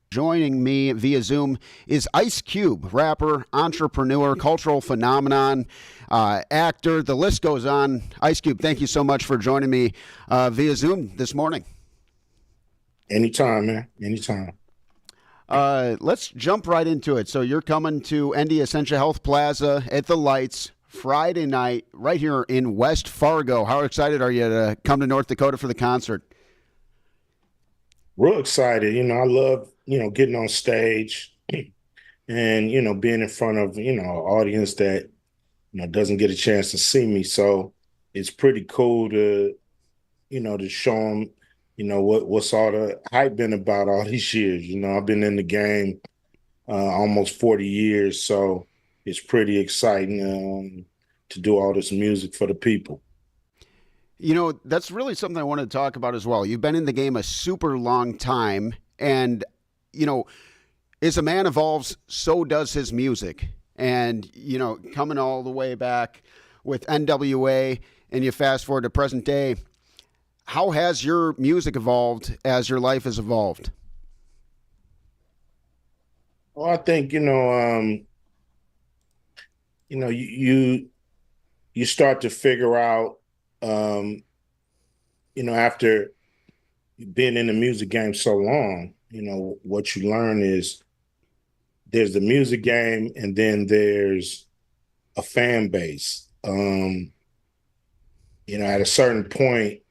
Joining me via Zoom is Ice Cube, rapper, entrepreneur, cultural phenomenon, actor. The list goes on. Ice Cube, thank you so much for joining me via Zoom this morning. Anytime, man. Anytime. Let's jump right into it. So you're coming to ND Essentia Health Plaza at the Lights Friday night right here in West Fargo. How excited are you to come to North Dakota for the concert? Real excited. I love, getting on stage and, being in front of, an audience that, doesn't get a chance to see me. So it's pretty cool to show them, what's all the hype been about all these years. I've been in the game almost 40 years. So it's pretty exciting to do all this music for the people. That's really something I wanted to talk about as well. You've been in the game a super long time, and, as a man evolves, so does his music. And, coming all the way back with NWA, and you fast forward to present day, how has your music evolved as your life has evolved? Well, I think, you start to figure out, after being in the music game so long, what you learn is there's the music game and then there's a fan base. At a certain point,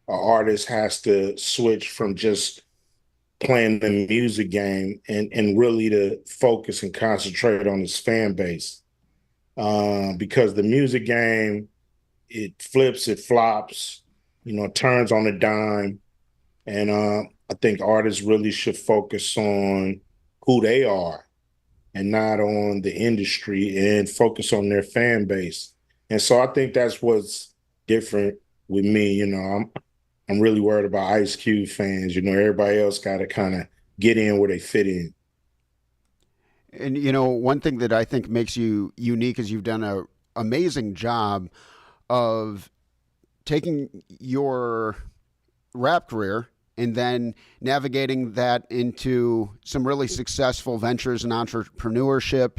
an artist has to switch from just playing the music game and really to focus and concentrate on his fan base. Because the music game, it flips, it flops, it turns on a dime. And I think artists really should focus on who they are and not on the industry and focus on their fan base. And so I think that's what's different with me. I'm really worried about Ice Cube fans. Everybody else got to kind of get in where they fit in. And, one thing that I think makes you unique is you've done an amazing job of taking your rap career and then navigating that into some really successful ventures in entrepreneurship.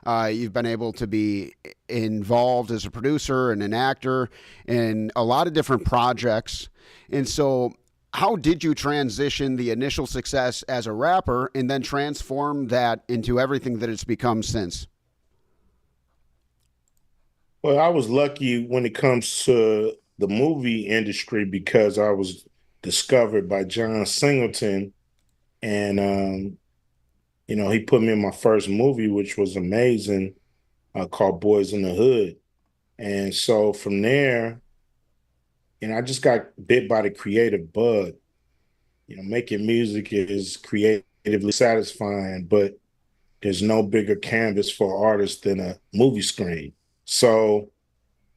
You've been able to be involved as a producer and an actor in a lot of different projects. And so, how did you transition the initial success as a rapper and then transform that into everything that it's become since? Well, I was lucky when it comes to the movie industry because I was discovered by John Singleton, and he put me in my first movie, which was amazing, called Boys in the Hood. And so from there, I just got bit by the creative bug. Making music is creatively satisfying, but there's no bigger canvas for artists than a movie screen. So,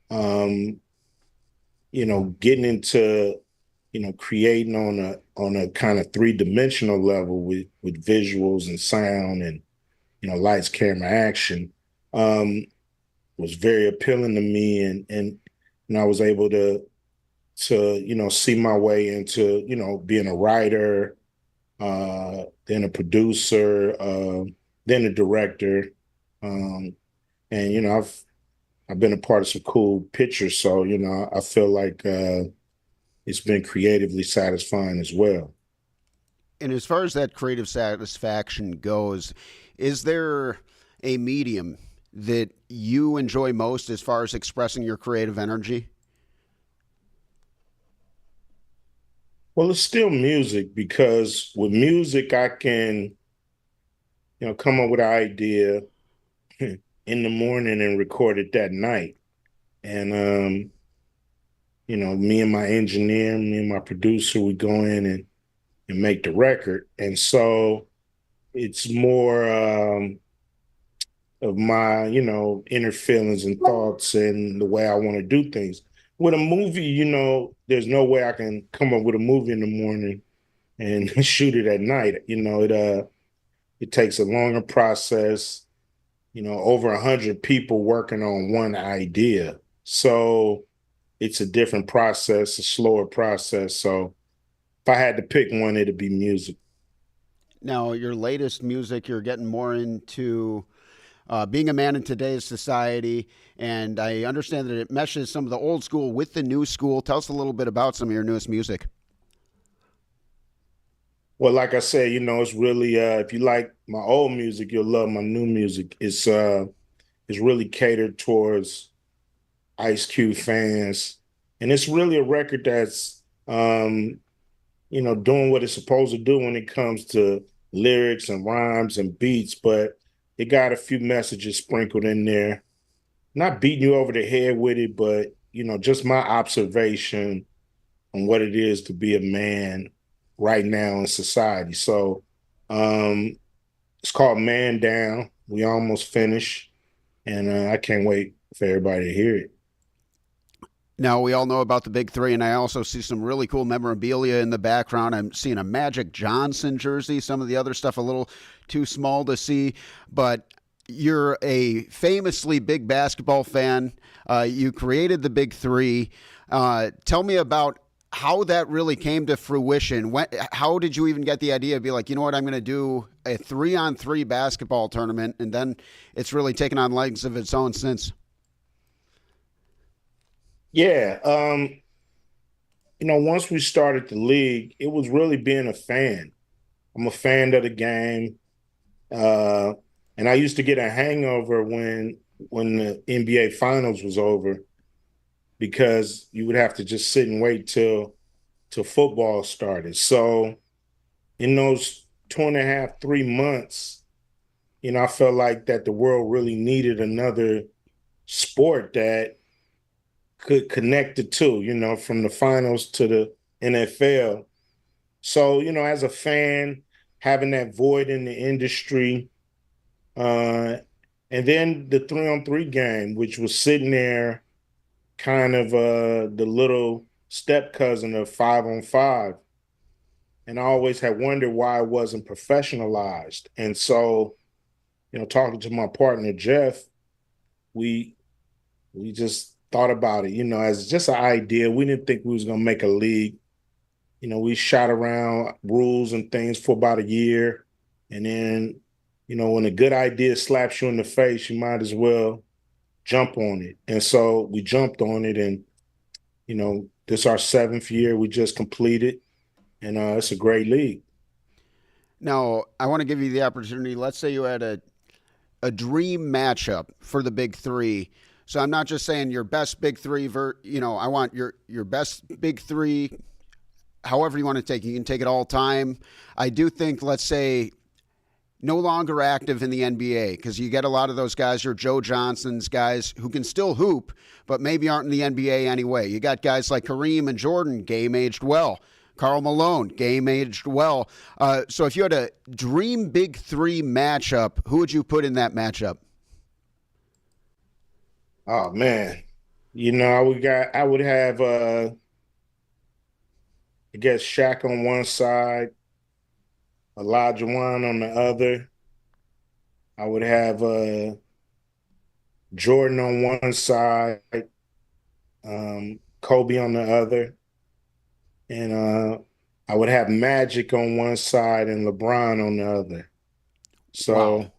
um, getting into, creating on a kind of three-dimensional level with visuals and sound and, lights, camera, action, was very appealing to me. And I was able to see my way into, being a writer, then a producer, then a director. And, I've been a part of some cool pictures. So, I feel like it's been creatively satisfying as well. And as far as that creative satisfaction goes, is there a medium that you enjoy most as far as expressing your creative energy? Well, it's still music because with music, I can, come up with an idea in the morning and record it that night. And, me and my engineer, me and my producer, we go in and make the record. And so it's more of my, inner feelings and thoughts and the way I want to do things. With a movie, there's no way I can come up with a movie in the morning and shoot it at night. It takes a longer process, over 100 people working on one idea. So it's a different process, a slower process. So if I had to pick one, it'd be music. Now, your latest music, you're getting more into being a man in today's society, and I understand that it meshes some of the old school with the new school. Tell us a little bit about some of your newest music. Well, like I said, it's really if you like my old music, you'll love my new music. It's really catered towards Ice Cube fans. And it's really a record that's doing what it's supposed to do when it comes to lyrics and rhymes and beats, but it got a few messages sprinkled in there. Not beating you over the head with it, but just my observation on what it is to be a man right now in society. So um it's called Man Down. We almost finished, and I can't wait for everybody to hear it. Now, we all know about the big three, and I also see some really cool memorabilia in the background. I'm seeing a Magic Johnson jersey, some of the other stuff a little too small to see, but you're a famously big basketball fan. You created the big three. Tell me about how that really came to fruition. How did you even get the idea to be like, you know what, I'm going to do a 3-on-3 basketball tournament, and then it's really taken on legs of its own since? Yeah, once we started the league, it was really being a fan. I'm a fan of the game. Uh, and I used to get a hangover when the NBA finals was over because you would have to just sit and wait till football started. So in those 2.5, 3 months, I felt like that the world really needed another sport that could connect the two, from the finals to the NFL. So, as a fan, having that void in the industry, uh, and then the 3-on-3 game, which was sitting there kind of the little step cousin of 5-on-5. And I always had wondered why it wasn't professionalized. And so, talking to my partner Jeff, we we just thought about it, as just an idea. We didn't think we was gonna make a league. We shot around rules and things for about a year. And then, when a good idea slaps you in the face, you might as well jump on it. And so we jumped on it, and this is our 7th year we just completed, and it's a great league. Now, I want to give you the opportunity. Let's say you had a dream matchup for the big three. So I'm not just saying your best big three. I want your best big three. However you want to take it. You can take it all time. I do think, let's say, no longer active in the NBA because you get a lot of those guys, your Joe Johnsons, guys who can still hoop, but maybe aren't in the NBA anyway. You got guys like Kareem and Jordan, game aged well. Karl Malone, game aged well. So if you had a dream big three matchup, who would you put in that matchup? Oh man, I would have I guess Shaq on one side, Elijah Wan on the other. I would have Jordan on one side, Kobe on the other, and I would have Magic on one side and LeBron on the other. Wow. So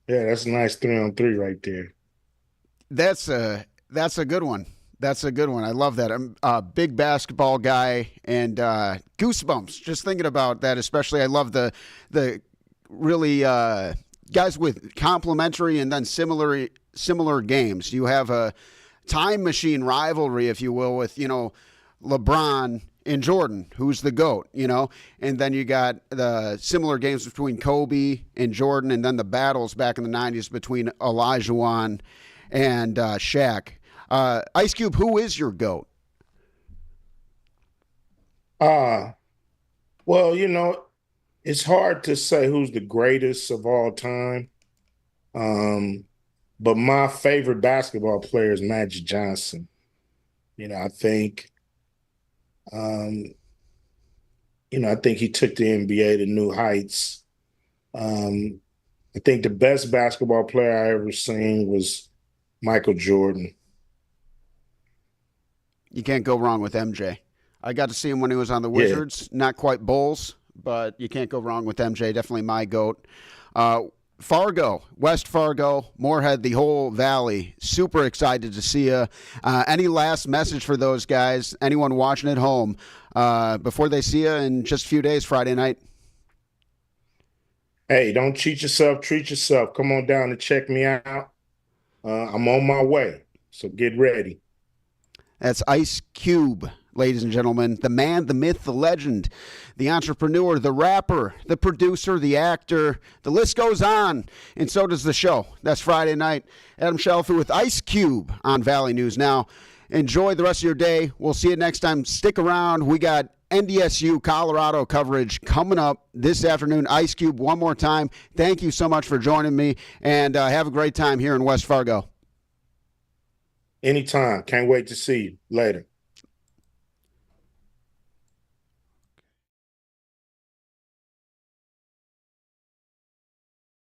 yeah, that's a nice 3-on-3 right there. That's a good one. That's a good one. I love that. I'm a big basketball guy, and goosebumps just thinking about that. Especially, I love the really guys with complementary and then similar games. You have a time machine rivalry, if you will, with LeBron and Jordan, who's the GOAT, and then you got the similar games between Kobe and Jordan, and then the battles back in the 90s between Olajuwon and Shaq. Ice Cube, who is your GOAT? Ah, well, it's hard to say who's the greatest of all time. Um, but my favorite basketball player is Magic Johnson. I think um, I think he took the NBA to new heights. Um, I think the best basketball player I ever seen was Michael Jordan. You can't go wrong with MJ. I got to see him when he was on the Yeah, Wizards. Not quite Bulls, but you can't go wrong with MJ. Definitely my GOAT. Fargo, West Fargo, Moorhead, the whole valley. Super excited to see you. Any last message for those guys? Anyone watching at home before they see you in just a few days, Friday night? Hey, don't cheat yourself. Treat yourself. Come on down and check me out. I'm on my way, so get ready. That's Ice Cube, ladies and gentlemen. The man, the myth, the legend, the entrepreneur, the rapper, the producer, the actor. The list goes on, and so does the show. That's Friday night. Adam Chalifoux with Ice Cube on Valley News Now. Enjoy the rest of your day. We'll see you next time. Stick around. We got NDSU Colorado coverage coming up this afternoon. Ice Cube, one more time. Thank you so much for joining me, and have a great time here in West Fargo. Anytime. Can't wait to see you later.